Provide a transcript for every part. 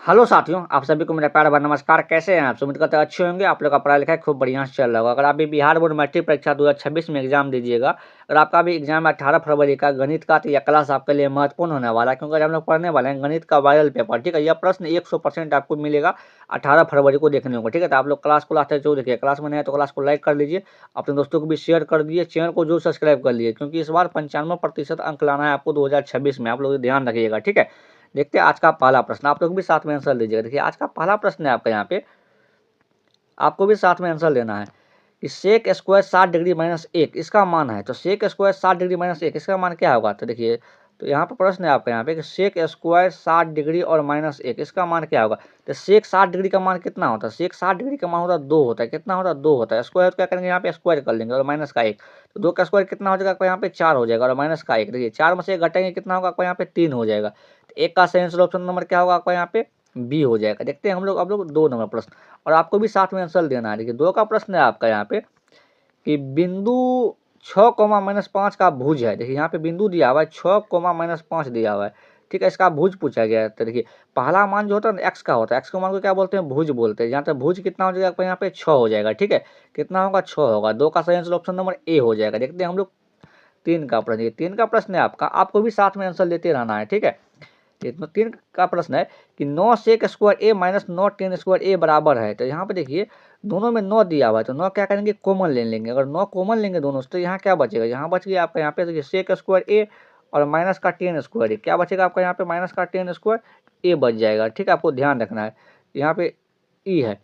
Hello साथियों, आप सभी को मेरा प्यार भरा नमस्कार। कैसे हैं आप? उम्मीद करते हैं अच्छे होंगे। आप लोग का पढ़ाई लिखाई खूब बढ़िया से चल रहा होगा। अगर आप भी बिहार बोर्ड मैट्रिक परीक्षा 2026 में एग्जाम दीजिएगा, अगर आपका भी एग्जाम 18 फरवरी का गणित का, तो यह क्लास आपके लिए महत्वपूर्ण होने वाला है, क्योंकि हम लोग पढ़ने वाले हैं गणित का वायरल पेपर। ठीक है, यह प्रश्न 100% आपको मिलेगा 18 फरवरी को देखने को। ठीक है, तो आप लोग क्लास को लास्ट तक जरूर देखिए। क्लास में नहीं है तो क्लास को लाइक कर लीजिए, अपने दोस्तों को भी शेयर कर दीजिए, चैनल को जरूर सब्सक्राइब कर लीजिए, क्योंकि इस बार 95% अंक लाना है आपको 2026 में। आप लोग ध्यान रखिएगा। ठीक है, देखते हैं आज का पहला प्रश्न। आप लोग भी साथ में आंसर दीजिएगा। देखिए, आज का पहला प्रश्न है आपका, यहाँ पे आपको भी साथ में आंसर देना है कि सेक स्क्वायर 60 डिग्री - 1 इसका मान है। तो सेक स्क्वायर 60 डिग्री - 1 इसका मान क्या होगा? तो देखिए, तो यहाँ पर प्रश्न है आपका यहाँ पे कि सेक स्क्वायर 60 डिग्री और -1 इसका मान क्या होगा? तो सेक 60 डिग्री का मान कितना होता है? सेक 60 डिग्री का मान होता है 2 होता है। कितना होता है? 2 होता है। स्क्वायर क्या करेंगे? यहाँ पे स्क्वायर कर लेंगे और माइनस का 1, तो 2 का स्क्वायर कितना हो जाएगा आपका? यहाँ पे 4 हो जाएगा और माइनस का 1। देखिए, 4 में से 1 घटाएंगे कितना होगा आपका? यहाँ पे 3 हो जाएगा। तो 1 का सही आंसर ऑप्शन नंबर क्या होगा आपका? यहाँ पे बी हो जाएगा। देखते हैं हम लोग अब लोग 2 नंबर प्रश्न, और आपको भी साथ में आंसर देना है। देखिए, 2 का प्रश्न है आपका यहाँ पे कि बिंदु 6, -5 का भुज है। देखिए, यहाँ पे बिंदु दिया हुआ है 6, -5 दिया हुआ है। ठीक है, इसका भुज पूछा गया है। तो देखिए, पहला मान जो होता है ना एक्स का होता है, एक्स का मान को क्या बोलते हैं? भुज बोलते हैं। यहाँ पे भुज कितना हो जाएगा आपका? यहाँ पे 6 हो जाएगा। ठीक है, कितना होगा? 6 होगा। 2 का सही आंसर ऑप्शन नंबर ए हो जाएगा। देखते हैं हम लोग 3 का प्रश्न। 3 का प्रश्न है आपका, आपको भी साथ में आंसर लेते रहना है। ठीक है, तो 3 का प्रश्न है कि 9 सेक स्क्वायर ए माइनस 9 टेन स्क्वायर ए बराबर है। तो यहाँ पे देखिए, दोनों में 9 दिया हुआ है, तो 9 क्या करेंगे? कॉमन ले लेंगे। अगर 9 कॉमन लेंगे दोनों से, तो यहाँ क्या बचेगा? यहाँ बच गया आपका यहाँ पे देखिए सेक स्क्वायर ए और माइनस का टेन स्क्वायर ए। क्या बचेगा आपका? यहाँ पे माइनस का टेन स्क्वायर ए बच जाएगा। ठीक है, आपको ध्यान रखना है। यहाँ पे ई है।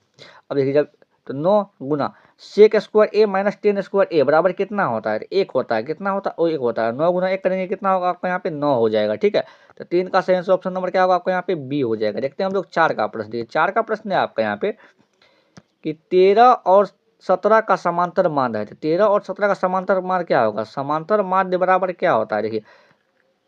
अब देखिए, जब तो 9 गुना सेक स्क्वायर ए माइनस टेन स्क्वायर ए बराबर कितना होता है? 1 होता है। कितना होता है? वो 1 होता है। 9 गुना 1 करेंगे कितना होगा आपका? यहाँ पे 9 हो जाएगा। ठीक है, तो 3 का सही आंसर ऑप्शन नंबर क्या होगा आपका? यहाँ पे बी हो जाएगा। देखते हैं हम लोग 4 का प्रश्न। देखिए, 4 का प्रश्न है आपका यहाँ पे कि 13 और 17 का समांतर माध्य है। तो 13 और 17 का समांतर माध्य क्या होगा? समांतर माध्य बराबर क्या होता है? देखिए,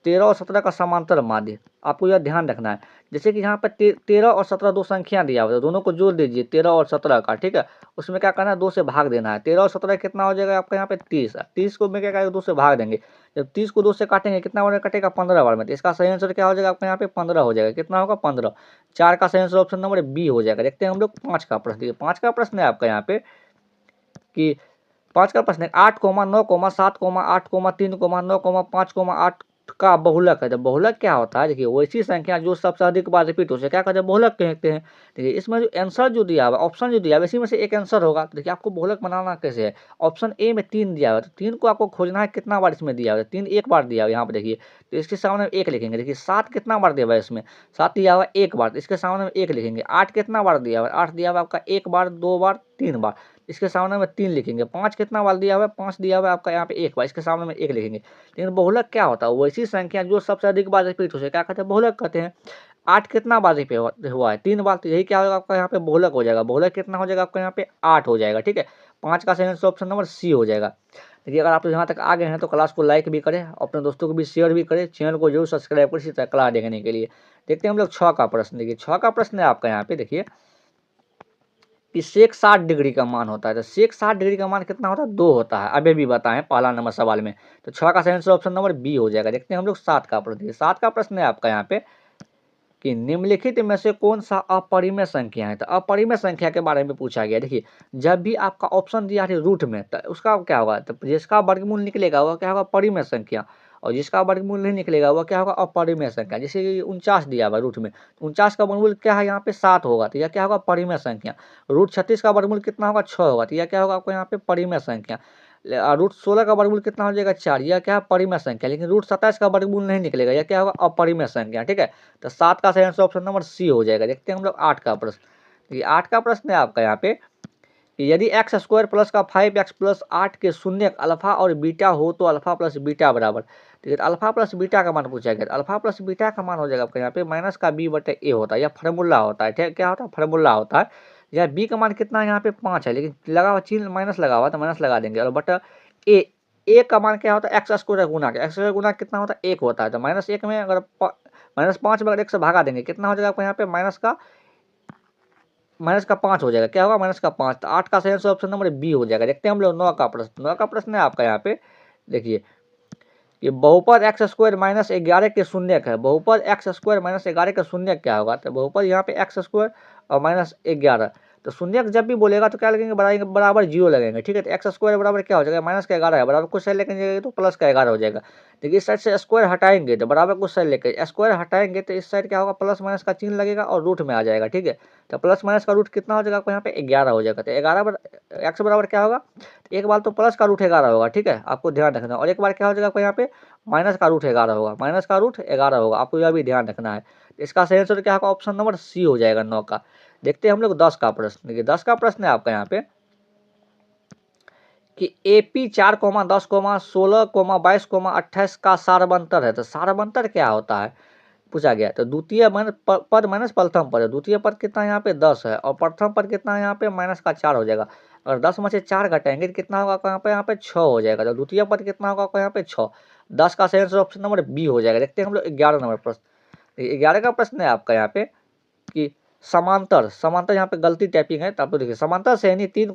13 और 17 का समांतर माध्य आपको यह ध्यान रखना है। जैसे कि यहाँ पर 13 और 17 दो संख्या दिया हुआ है, दोनों को जोड़ दीजिए 13 और 17 का। ठीक है, उसमें क्या करना है? 2 से भाग देना है। 13 और 17 कितना हो जाएगा आपका? यहाँ पे 30। 30 को में क्या करेंगे? 2 से भाग देंगे। जब 30 को 2 से काटेंगे कितना बार कटेगा? 15 बार में। तो इसका सही आंसर क्या हो जाएगा आपका? यहाँ पे 15 हो जाएगा। कितना होगा? 15। 4 का सही आंसर ऑप्शन नंबर बी हो जाएगा। देखते हैं हम लोग 5 का प्रश्न। देखिए, 5 का प्रश्न है आपका यहाँ पे कि 5 का प्रश्न है 8, 9, 7, 8, 3, 9, 5, 9, 5 का बहुलक है। तो बहुलक क्या होता है? देखिए, वैसी संख्या जो सबसे अधिक बार रिपीट हो से क्या कहते हैं? बहुलक कहते हैं। देखिए, इसमें जो आंसर जो दिया हुआ, ऑप्शन जो दिया हुआ, इसी में से एक आंसर होगा। तो देखिए, आपको बहुलक बनाना कैसे है? ऑप्शन ए में 3 दिया हुआ है, तो 3 को आपको खोजना है कितना बार इसमें दिया हुआ है? 3 एक बार दिया हुआ है यहाँ पे देखिए, तो इसके सामने 1 लिखेंगे। देखिए, 7 कितना बार दिया हुआ है इसमें? 7 दिया हुआ है 1 बार, तो इसके सामने में 1 लिखेंगे। 8 कितना बार दिया हुआ है? 8 दिया हुआ है आपका 1 बार, 2 बार, 3 बार, इसके सामने में 3 लिखेंगे। 5 कितना बार दिया हुआ है? 5 दिया हुआ है आपका यहाँ पे 1 बार, इसके सामने में 1 लिखेंगे। लेकिन बहुलक क्या होता है? वैसी संख्या जो सबसे अधिक बार रिपीट हो से क्या कहते हैं? बहुलक कहते हैं। 8 कितना बार रिपीट हुआ है? 3 बार, तो यही क्या होगा आपका यहाँ पे? बहुलक हो जाएगा। बहुलक कितना हो जाएगा आपका यहाँ पे? 8 हो जाएगा। ठीक है, 5 का सही आंसर ऑप्शन नंबर सी हो जाएगा। देखिए, अगर आप यहाँ तक आ गए हैं तो क्लास को लाइक भी करें, अपने दोस्तों को भी शेयर भी करें, चैनल को जरूर सब्सक्राइब करें इसी तरह क्लास देखने के लिए। देखते हैं हम लोग 6 का प्रश्न। देखिए, 6 का प्रश्न है आपका यहाँ पे देखिए कि सेक 60 डिग्री का मान होता है। तो सेक 60 डिग्री का मान कितना होता है? 2 होता है। अभी भी बताएं पहला नंबर सवाल में। तो 6 का सही आंसर ऑप्शन नंबर बी हो जाएगा। देखते हैं हम लोग 7 का प्रश्न। 7 का प्रश्न है आपका यहाँ पे कि निम्नलिखित में से कौन सा अपरिमेय संख्या है? तो अपरिमेय संख्या के बारे में पूछा गया। देखिए, जब भी आपका ऑप्शन दिया है रूट में, तो उसका क्या होगा? तो जिसका वर्गमूल निकलेगा वह क्या होगा? परिमेय संख्या, और जिसका वर्गमूल नहीं निकलेगा वह क्या होगा? अपरिमेय संख्या। जैसे कि 49 दिया हुआ रूट में, तो 49 का वर्गमूल क्या है? यहाँ पे 7 होगा, तो यह क्या होगा? परिमेय संख्या। रूट 36 का वर्गमूल कितना होगा? 6 होगा, तो यह क्या होगा आपको यहाँ पे? परिमेय संख्या। रूट 16 का वर्गमूल कितना हो जाएगा? 4, यह क्या है? परिमेय संख्या। लेकिन रूट 27 का वर्गमूल नहीं निकलेगा, यह क्या होगा? अपरिमेय संख्या। ठीक है, तो 7 का सही आंसर ऑप्शन नंबर सी हो जाएगा। देखते हैं हम लोग 8 का प्रश्न। देखिए, 8 का प्रश्न है आपका यहाँ पे कि यदि एक्स स्क्वायर प्लस का 5x प्लस 8 के शून्य अल्फा और बीटा हो तो अल्फा प्लस बीटा बराबर। ठीक है, तो अल्फा प्लस बीटा का मान पूछा गया। तो अल्फा प्लस बीटा का मान हो जाएगा आपका यहाँ पे माइनस का बी बटे ए होता है, यह फार्मूला होता है। ठीक, क्या होता है? फार्मूला होता है। यह बी का मान कितना है? यहाँ पे 5 है, लेकिन लगा हुआ चिन्ह माइनस लगा हुआ, तो माइनस लगा देंगे। और बटा ए का मान क्या होता है? एक्स स्क्वायर गुना का। एक्स स्क्वायर गुना कितना होता है? 1 होता है। तो -1 में अगर -5 में अगर 1 से भागा देंगे कितना हो जाएगा आपको यहाँ पे? -5 हो जाएगा। क्या होगा? -5। तो 8 का सही आंसर ऑप्शन नंबर बी हो जाएगा। देखते हैं हम लोग 9 का प्रश्न। 9 का प्रश्न है आपका यहाँ पे देखिए कि बहुपद एक्स स्क्वायर माइनस 11 के शून्यक है। बहुपद एक्स स्क्वायर माइनस 11 का शून्यक क्या होगा? तो बहुपद यहाँ पे एक्स स्क्वायर और माइनस 11, तो शून्यक जब भी बोलेगा तो क्या लगेंगे? बराबर 0 लगेंगे। ठीक है, तो एक्स स्क्वायर बराबर क्या हो जाएगा? माइनस का 11 है, बराबर कुछ साइड लेके जाएंगे तो प्लस का 11 हो जाएगा। देखिए इस साइड से स्क्वायर हटाएंगे तो बराबर कुछ साइड लेके स्क्वायर हटाएंगे तो इस साइड क्या होगा? प्लस माइनस का चिन्ह लगेगा और रूट में आ जाएगा। ठीक है, तो प्लस माइनस का रूट कितना हो जाएगा? आपको यहाँ पे 11 हो जाएगा। तो 11 एक्स बराबर क्या होगा? एक बार तो प्लस का रूट 11 होगा। ठीक है, आपको ध्यान रखना। और एक बार क्या हो जाएगा? आपको यहाँ पे माइनस का रूट 11 होगा। माइनस का रूट 11 होगा, आपको यह भी ध्यान रखना है। इसका सही आंसर क्या होगा? ऑप्शन नंबर सी हो जाएगा 9 का। देखते हैं हम लोग 10 का प्रश्न। देखिए 10 का प्रश्न है आपका यहाँ पे कि AP 4, 10, 16, 22, 28 का सारबंतर है। तो सारबंतर क्या होता है पूछा गया। तो द्वितीय पद माइनस प्रथम पद है। द्वितीय पद कितना यहाँ पे 10 है और प्रथम पद कितना है यहाँ पे माइनस का 4 हो जाएगा। अगर 10 में से 4 घटाएंगे तो कितना होगा? यहाँ पे 6 हो जाएगा। तो द्वितीय पद कितना होगा? यहाँ पे 6। 10 का सही आंसर ऑप्शन नंबर बी हो जाएगा। देखते हैं हम लोग 11 नंबर प्रश्न। 11 का प्रश्न है आपका यहाँ पे कि समांतर, समांतर यहाँ पे गलती टाइपिंग है। तो आपको देखिए समांतर श्रेणी 3,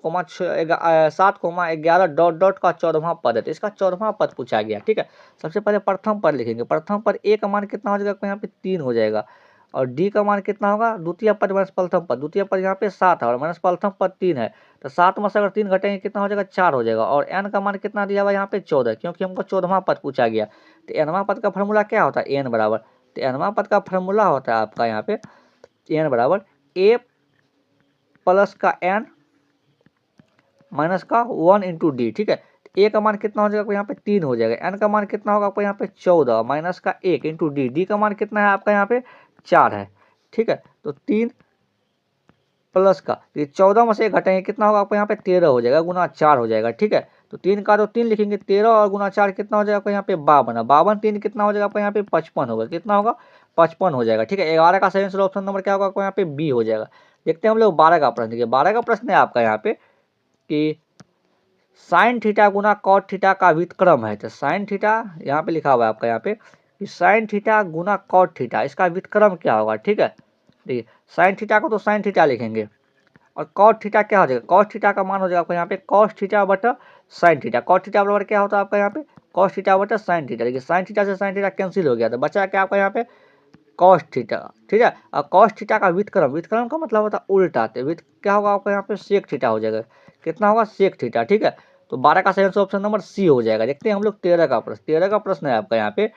7, 11 डॉट डॉट का 14वां पद है। तो इसका 14वां पद पूछा गया। ठीक है, सबसे पहले प्रथम पद लिखेंगे। प्रथम पद ए का मान कितना हो जाएगा? यहाँ पे 3 हो जाएगा। और डी का मान कितना होगा? द्वितीय पद माइनस प्रथम पद। द्वितीय पद यहाँ पे 7 है और माइनस प्रथम पद 3 है। तो 7 में से अगर 3 घटेंगे कितना हो जाएगा? 4 हो जाएगा। और एन का मान कितना दिया हुआ यहाँ पे? 14, क्योंकि हमको 14वां पद पूछा गया। तो एनवां पद का फॉर्मूला क्या होता है? एन बराबर, तो एनवां पद का फॉर्मूला होता है आपका यहाँ पे एन बराबर ए प्लस का एन माइनस का 1 इंटू डी। ठीक है, ए का मान कितना हो जाएगा? यहाँ पे 3 हो जाएगा। एन का मान कितना होगा? आपको यहाँ पे 14 माइनस का 1 इंटू डी। डी का मान कितना है आपका? यहाँ पे 4 है। ठीक है, तो 3 प्लस का 14 में से घटाएंगे कितना होगा? आपको यहाँ पे 13 हो जाएगा, गुना 4 हो जाएगा। ठीक है, तो 3 का तो 3 लिखेंगे, 13 और गुना 4 कितना हो जाएगा? आपको यहाँ पे 52। 52 3 कितना हो जाएगा? आपको यहाँ पे 55 होगा। कितना होगा? 55 हो जाएगा। ठीक है, 11 का सही आंसर ऑप्शन नंबर क्या होगा? आपको यहाँ पे बी हो जाएगा। देखते हैं हम लोग 12 का प्रश्न। देखिए 12 का प्रश्न है आपका यहाँ पे कि साइन थीटा गुना कॉट थीटा का व्युत्क्रम है। तो साइन थीटा यहाँ पे लिखा हुआ है आपका यहाँ पे कि साइन थीटा गुना कॉट थीटा, इसका व्युत्क्रम क्या होगा? ठीक है, देखिए साइन थीटा को तो साइन थीटा लिखेंगे और कॉट थीटा क्या हो जाएगा? कॉस थीटा का मान हो जाएगा आपका यहाँ पे कॉस थीटा बटा साइन थीटा। कॉट थीटा बराबर क्या होता है आपका यहाँ पे? कॉस थीटा बटा साइन थीटा। देखिए साइन थीटा से साइन थीटा कैंसिल हो गया, तो बचा क्या आपका यहाँ पे? Cos theta. ठीक है, और कॉस थीटा का व्युत्क्रम, व्युत्क्रम का मतलब होता है उल्टा। तो क्या होगा आपका यहाँ पे? सेक थीटा हो जाएगा। कितना होगा? Sec theta. ठीक है, तो 12 का सही आंसर ऑप्शन नंबर सी हो जाएगा। देखते हैं हम लोग 13 का प्रश्न। 13 का प्रश्न है आपका यहाँ पे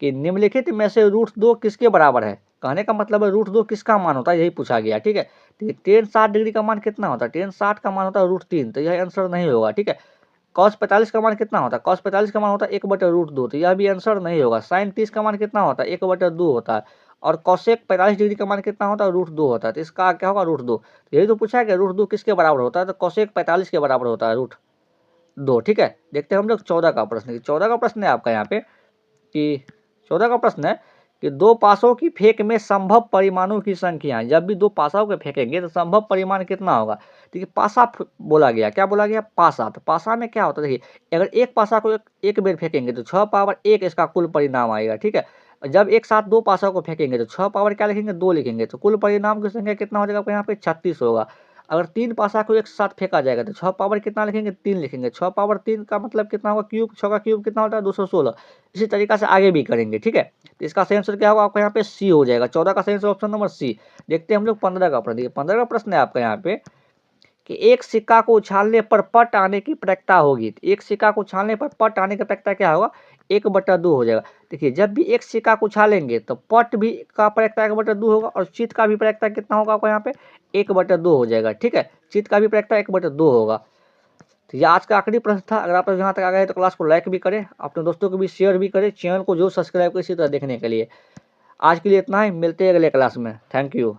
कि निम्नलिखित में से √2 किसके बराबर है? कहने का मतलब है √2 किसका मान होता है, यही पूछा गया। ठीक है, टेन 60 डिग्री का मान कितना होता है? टेन 60 का मान होता है √3, तो यह आंसर नहीं होगा। ठीक है, कॉस 45 का मान कितना होता है? कॉस 45 का मान होता है 1/√2, तो यह भी आंसर नहीं होगा। साइन 30 का मान कितना होता है? 1/2 होता है। और कॉसेक 45 डिग्री का मान कितना होता है? √2 होता है। तो इसका क्या होगा? √2। यही तो पूछा है कि √2 किसके बराबर होता है? तो कॉसेक 45 के बराबर होता है √2। ठीक है, देखते हैं हम लोग 14 का प्रश्न। 14 का प्रश्न है आपका यहाँ पे कि 14 का प्रश्न है कि दो पासों की फेंक में संभव परिमाणों की संख्या। जब भी दो पासाओं को फेंकेंगे तो संभव परिमाण कितना होगा? देखिए पासा बोला गया, क्या बोला गया? पासा। तो पासा में क्या होता है? देखिए अगर एक पासा को एक बेर फेंकेंगे तो 6 पावर 1 इसका कुल परिणाम आएगा। ठीक है, जब एक साथ दो पासा को फेंकेंगे तो 6 पावर क्या लिखेंगे? 2 लिखेंगे, तो कुल परिणाम की संख्या कितना हो जाएगा? आपको यहाँ पे 36 होगा। अगर 3 पासा को एक साथ फेंका जाएगा तो 6 पावर कितना लिखेंगे? 3 लिखेंगे। 6 पावर 3 का मतलब कितना होगा? क्यूब। 6 का क्यूब कितना होता है? 216। इसी तरीका से आगे भी करेंगे। ठीक है, तो इसका सही आंसर क्या होगा? आपका यहाँ पे सी हो जाएगा। 14 का सही आंसर ऑप्शन नंबर सी। देखते हैं हम लोग 15 का प्रश्न। 15 का प्रश्न है आपका यहाँ पे कि एक सिक्का को उछालने पर पट आने की प्रवृत्ता होगी। एक सिक्का को उछालने पर पट आने की प्रवृत्ता क्या होगा? 1/2 हो जाएगा। देखिए जब भी एक सिक्का को उछालेंगे तो पट भी का प्रवृत्ता 1/2 होगा और चित का भी प्रवृत्ता कितना होगा? आपको यहाँ पे 1/2 हो जाएगा। ठीक है, चित का भी प्रवृत्ता 1/2 होगा। तो ये आज का आखिरी प्रश्न था। अगर आप यहाँ तक आ गए तो क्लास को लाइक भी करें, अपने दोस्तों को भी शेयर भी करें, चैनल को जो सब्सक्राइब करें इसी तरह देखने के लिए। आज के लिए इतना ही, मिलते हैं अगले क्लास में। Thank you.